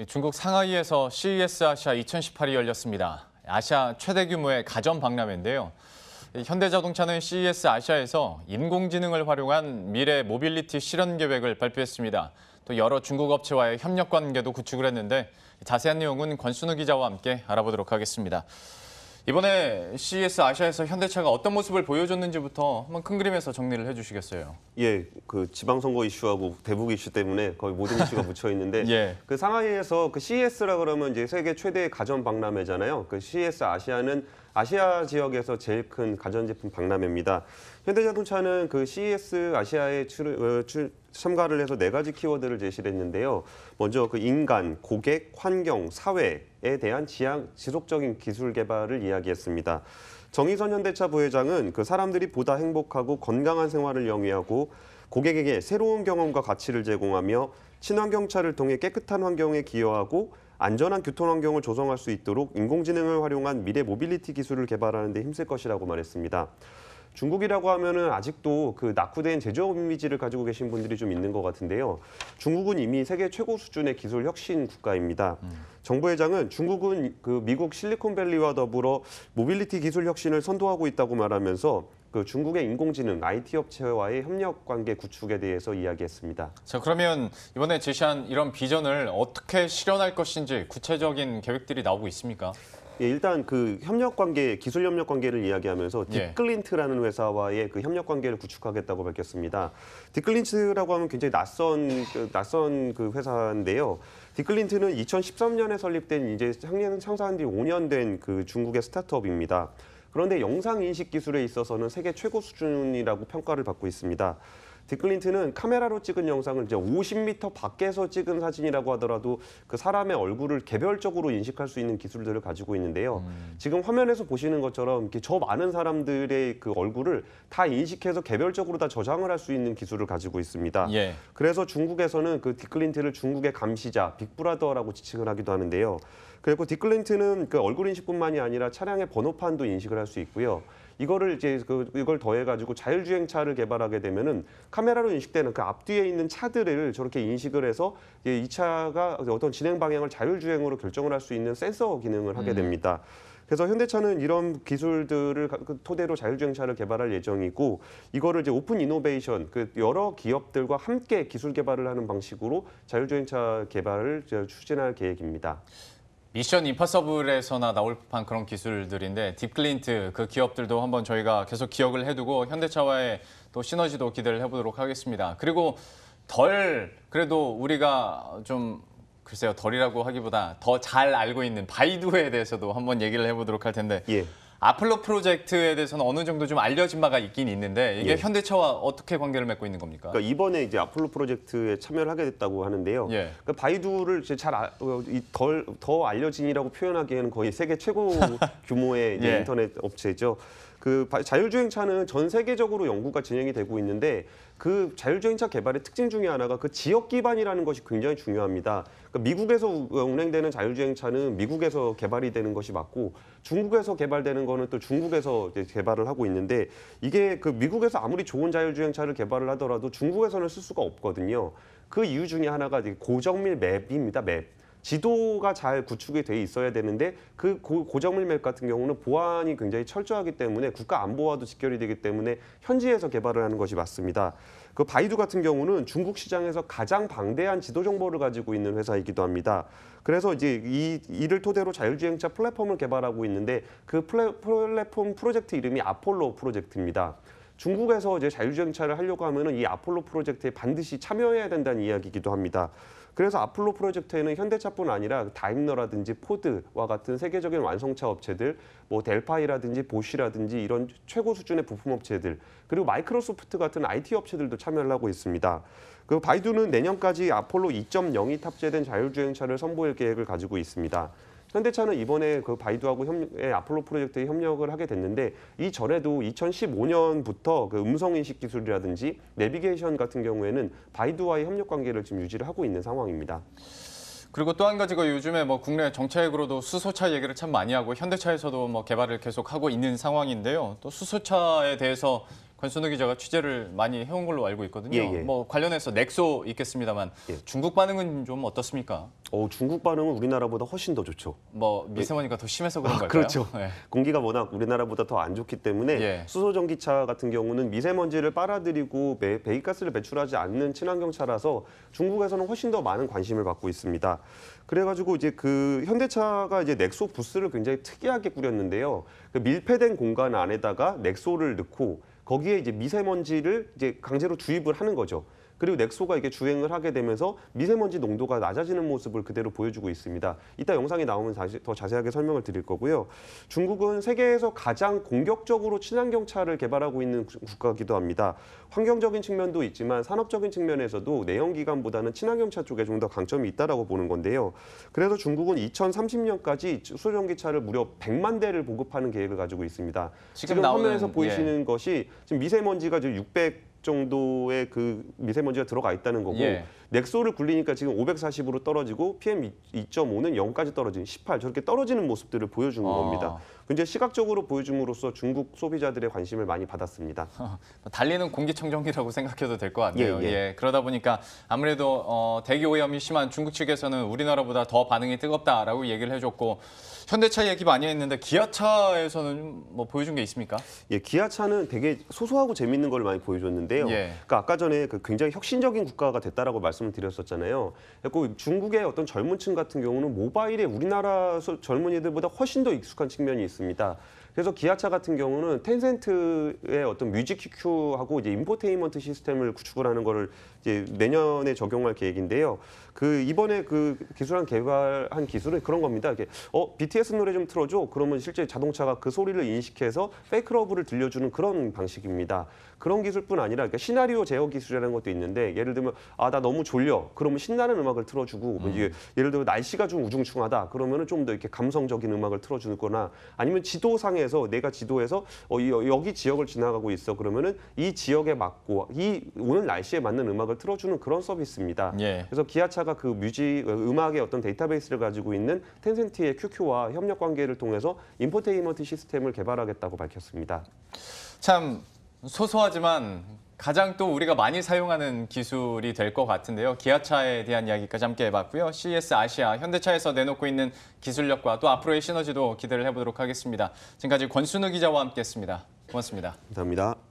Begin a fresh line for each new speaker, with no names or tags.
중국 상하이에서 CES 아시아 2018이 열렸습니다. 아시아 최대 규모의 가전 박람회인데요. 현대자동차는 CES 아시아에서 인공지능을 활용한 미래 모빌리티 실현 계획을 발표했습니다. 또 여러 중국 업체와의 협력 관계도 구축을 했는데 자세한 내용은 권순우 기자와 함께 알아보도록 하겠습니다. 이번에 CES 아시아에서 현대차가 어떤 모습을 보여줬는지부터 한번 큰 그림에서 정리를 해주시겠어요?
예, 그 지방선거 이슈하고 대북 이슈 때문에 거의 모든 이슈가 묻혀 있는데
예.
그 상하이에서 그 CES라 그러면 이제 세계 최대 가전 박람회잖아요. 그 CES 아시아는 아시아 지역에서 제일 큰 가전제품 박람회입니다. 현대자동차는 그 CES 아시아에 참가를 해서 4가지 키워드를 제시를 했는데요. 먼저 그 인간, 고객, 환경, 사회에 대한 지속적인 기술 개발을 이야기했습니다. 정의선 현대차 부회장은 그 사람들이 보다 행복하고 건강한 생활을 영위하고 고객에게 새로운 경험과 가치를 제공하며 친환경차를 통해 깨끗한 환경에 기여하고 안전한 교통 환경을 조성할 수 있도록 인공지능을 활용한 미래 모빌리티 기술을 개발하는 데 힘쓸 것이라고 말했습니다. 중국이라고 하면은 아직도 그 낙후된 제조업 이미지를 가지고 계신 분들이 좀 있는 것 같은데요. 중국은 이미 세계 최고 수준의 기술 혁신 국가입니다. 정 부회장은 중국은 그 미국 실리콘밸리와 더불어 모빌리티 기술 혁신을 선도하고 있다고 말하면서 그 중국의 인공지능 IT 업체와의 협력 관계 구축에 대해서 이야기했습니다.
자, 그러면 이번에 제시한 이런 비전을 어떻게 실현할 것인지 구체적인 계획들이 나오고 있습니까?
예, 일단 그 협력 관계, 기술 협력 관계를 이야기하면서 딥글린트라는 회사와의 그 협력 관계를 구축하겠다고 밝혔습니다. 딥글린트라고 하면 굉장히 낯선 그 회사인데요. 딥글린트는 2013년에 설립된 이제 창사한 지 5년 된 그 중국의 스타트업입니다. 그런데 영상 인식 기술에 있어서는 세계 최고 수준이라고 평가를 받고 있습니다. 딥글린트는 카메라로 찍은 영상을 이제 50m 밖에서 찍은 사진이라고 하더라도 그 사람의 얼굴을 개별적으로 인식할 수 있는 기술들을 가지고 있는데요. 지금 화면에서 보시는 것처럼 이렇게 저 많은 사람들의 그 얼굴을 다 인식해서 개별적으로 다 저장을 할 수 있는 기술을 가지고 있습니다.
예.
그래서 중국에서는 그 딥글린트를 중국의 감시자, 빅브라더라고 지칭을 하기도 하는데요. 그리고 딥글린트는 그 얼굴 인식뿐만이 아니라 차량의 번호판도 인식을 할 수 있고요. 이거를 이제 이걸 더해가지고 자율주행차를 개발하게 되면은 카메라로 인식되는 그 앞뒤에 있는 차들을 저렇게 인식을 해서 이 차가 어떤 진행 방향을 자율주행으로 결정을 할 수 있는 센서 기능을 하게 됩니다. 그래서 현대차는 이런 기술들을 토대로 자율주행차를 개발할 예정이고 이거를 이제 오픈 이노베이션, 그 여러 기업들과 함께 기술 개발을 하는 방식으로 자율주행차 개발을 추진할 계획입니다.
미션 임파서블에서나 나올 법한 그런 기술들인데 딥글린트 그 기업들도 한번 저희가 계속 기억을 해두고 현대차와의 또 시너지도 기대를 해보도록 하겠습니다. 그리고 그래도 우리가 좀 글쎄요, 덜이라고 하기보다 더 잘 알고 있는 바이두에 대해서도 한번 얘기를 해보도록 할 텐데
예.
아폴로 프로젝트에 대해서는 어느 정도 좀 알려진 바가 있긴 있는데 이게
예.
현대차와 어떻게 관계를 맺고 있는 겁니까?
그러니까 이번에 이제 아폴로 프로젝트에 참여를 하게 됐다고 하는데요.
예.
그러니까 바이두를 더 알려진이라고 표현하기에는 거의 세계 최고 규모의 이제
예.
인터넷 업체죠. 그 자율주행차는 전 세계적으로 연구가 진행이 되고 있는데 그 자율주행차 개발의 특징 중에 하나가 그 지역 기반이라는 것이 굉장히 중요합니다. 그러니까 미국에서 운행되는 자율주행차는 미국에서 개발이 되는 것이 맞고 중국에서 개발되는 거는 또 중국에서 이제 개발을 하고 있는데 이게 그 미국에서 아무리 좋은 자율주행차를 개발을 하더라도 중국에서는 쓸 수가 없거든요. 그 이유 중에 하나가 고정밀 맵입니다. 맵. 지도가 잘 구축이 돼 있어야 되는데 그 고정밀 맵 같은 경우는 보안이 굉장히 철저하기 때문에 국가 안보와도 직결이 되기 때문에 현지에서 개발을 하는 것이 맞습니다. 그 바이두 같은 경우는 중국 시장에서 가장 방대한 지도 정보를 가지고 있는 회사이기도 합니다. 그래서 이제 이를 토대로 자율주행차 플랫폼을 개발하고 있는데 그 플랫폼 프로젝트 이름이 아폴로 프로젝트입니다. 중국에서 이제 자율주행차를 하려고 하면은 이 아폴로 프로젝트에 반드시 참여해야 된다는 이야기이기도 합니다. 그래서 아폴로 프로젝트에는 현대차뿐 아니라 다임러라든지 포드와 같은 세계적인 완성차 업체들, 뭐 델파이라든지 보쉬라든지 이런 최고 수준의 부품 업체들, 그리고 마이크로소프트 같은 IT 업체들도 참여를 하고 있습니다. 그 바이두는 내년까지 아폴로 2.0이 탑재된 자율주행차를 선보일 계획을 가지고 있습니다. 현대차는 이번에 그 바이두하고 아폴로 프로젝트에 협력을 하게 됐는데 이전에도 2015년부터 그 음성인식 기술이라든지 내비게이션 같은 경우에는 바이두와의 협력 관계를 지금 유지를 하고 있는 상황입니다.
그리고 또 한 가지가 요즘에 뭐 국내 정책으로도 수소차 얘기를 참 많이 하고 현대차에서도 뭐 개발을 계속 하고 있는 상황인데요. 또 수소차에 대해서 권순우 기자가 취재를 많이 해온 걸로 알고 있거든요.
예, 예.
뭐 관련해서 넥소 있겠습니다만
예.
중국 반응은 좀 어떻습니까?
중국 반응은 우리나라보다 훨씬 더 좋죠.
뭐 미세먼지가 더 심해서 그런 걸까요?
그렇죠.
네.
공기가 워낙 우리나라보다 더 안 좋기 때문에
예.
수소 전기차 같은 경우는 미세먼지를 빨아들이고 배기가스를 배출하지 않는 친환경차라서 중국에서는 훨씬 더 많은 관심을 받고 있습니다. 그래가지고 이제 그 현대차가 이제 넥소 부스를 굉장히 특이하게 꾸렸는데요. 그 밀폐된 공간 안에다가 넥소를 넣고 거기에 이제 미세먼지를 이제 강제로 주입을 하는 거죠. 그리고 넥소가 이게 주행을 하게 되면서 미세먼지 농도가 낮아지는 모습을 그대로 보여주고 있습니다. 이따 영상이 나오면 더 자세하게 설명을 드릴 거고요. 중국은 세계에서 가장 공격적으로 친환경차를 개발하고 있는 국가이기도 합니다. 환경적인 측면도 있지만 산업적인 측면에서도 내연기관보다는 친환경차 쪽에 좀 더 강점이 있다라고 보는 건데요. 그래서 중국은 2030년까지 수소전기차를 무려 100만 대를 보급하는 계획을 가지고 있습니다. 지금
나오는,
화면에서 보이시는
예.
것이 지금 미세먼지가 지금 600 정도의 그 미세먼지가 들어가 있다는 거고
예.
넥소를 굴리니까 지금 540으로 떨어지고 PM2.5는 0까지 떨어지는 18 저렇게 떨어지는 모습들을 보여주는 겁니다. 굉장히 시각적으로 보여줌으로써 중국 소비자들의 관심을 많이 받았습니다.
달리는 공기청정기라고 생각해도 될 것 같네요.
예, 예.
예, 그러다 보니까 아무래도 대기 오염이 심한 중국 측에서는 우리나라보다 더 반응이 뜨겁다라고 얘기를 해줬고 현대차 얘기 많이 했는데 기아차에서는 뭐 보여준 게 있습니까?
예, 기아차는 되게 소소하고 재밌는 걸 많이 보여줬는데요.
예.
그러니까 아까 전에 그 굉장히 혁신적인 국가가 됐다라고 말씀을 드렸었잖아요. 그리고 중국의 어떤 젊은층 같은 경우는 모바일에 우리나라 젊은이들보다 훨씬 더 익숙한 측면이 있습니다. 그래서 기아차 같은 경우는 텐센트의 어떤 뮤직 QQ하고 이제 인포테인먼트 시스템을 구축을 하는 거를 이제 내년에 적용할 계획인데요. 그 이번에 그 개발한 기술은 그런 겁니다. 이게 BTS 노래 좀 틀어줘. 그러면 실제 자동차가 그 소리를 인식해서 페이크 러브를 들려주는 그런 방식입니다. 그런 기술뿐 아니라 그러니까 시나리오 제어 기술이라는 것도 있는데 예를 들면 나 너무 졸려. 그러면 신나는 음악을 틀어주고 이게 예를 들어 날씨가 좀 우중충하다. 그러면은 좀 더 이렇게 감성적인 음악을 틀어주거나 아니면 지도상에서 내가 지도에서 여기 지역을 지나가고 있어. 그러면은 이 지역에 맞고 이 오늘 날씨에 맞는 음악을 틀어주는 그런 서비스입니다.
예.
그래서 기아차가 그 음악의 어떤 데이터베이스를 가지고 있는 텐센트의 QQ와 협력 관계를 통해서 인포테인먼트 시스템을 개발하겠다고 밝혔습니다.
참 소소하지만 가장 또 우리가 많이 사용하는 기술이 될 것 같은데요. 기아차에 대한 이야기까지 함께 해봤고요. CES 아시아, 현대차에서 내놓고 있는 기술력과 또 앞으로의 시너지도 기대를 해보도록 하겠습니다. 지금까지 권순우 기자와 함께했습니다. 고맙습니다.
감사합니다.